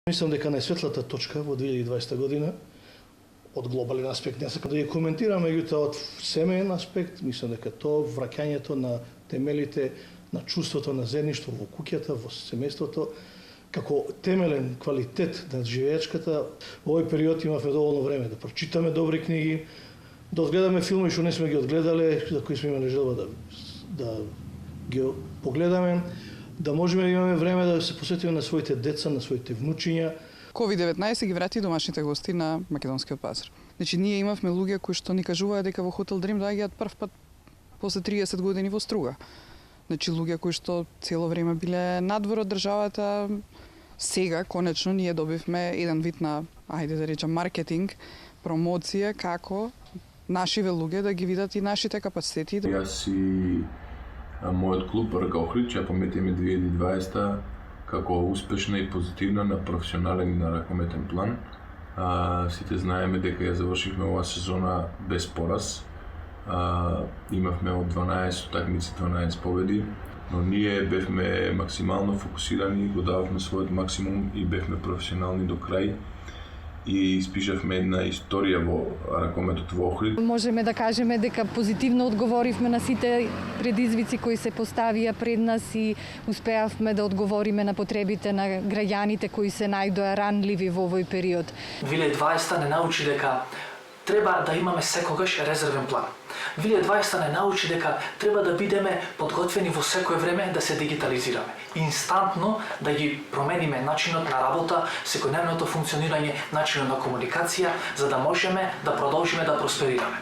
Мислам дека најсветлата точка во 2020 година од глобален аспект, не сакам да ја коментирам, меѓутоа од семеен аспект, мислам дека тоа враќањето на темелите на чувството на заедништво во куќата, во семејството, како темелен квалитет на живеечката, во овој период имавме доволно време да прочитаме добри книги, да одгледаме филми што не сме ги одгледале, за кои сме имале желба да ги погледаме, да можеме да имаме време да се посветиме на своите деца, на своите внучиња. COVID-19 ги врати домашните гости на македонскиот пазар. Значи, ние имавме луѓе кои што ни кажуваат дека во Хотел Дрим доаѓаат прв пат после 30 години во Струга. Значи, луѓе кои што цело време биле надвор од државата, сега, конечно, ние добивме еден вид на, ајде да речем, маркетинг, промоција, како нашиве луѓе да ги видат и нашите капацитети. Јас и мојот клуб РК Охрид ќе пометиме 2020 како успешна и позитивна на професионален и на ракометен план. Сите знаеме дека ја завршивме оваа сезона без пораз. Имавме од 12 утакмици 12 победи, но ние бевме максимално фокусирани, го дававме својот максимум и бевме професионални до крај и испишавме една историја во ракометот во Охрид. Можеме да кажеме дека позитивно одговоривме на сите предизвици кои се поставија пред нас и успеавме да одговориме на потребите на граѓаните кои се најдоа ранливи во овој период. 2020 не научи дека треба да имаме секогаш резервен план. 2020 не научи дека треба да бидеме подготвени во секое време да се дигитализираме. Инстантно да ги промениме начинот на работа, секојдневното функционирање, начинот на комуникација, за да можеме да продолжиме да просперираме.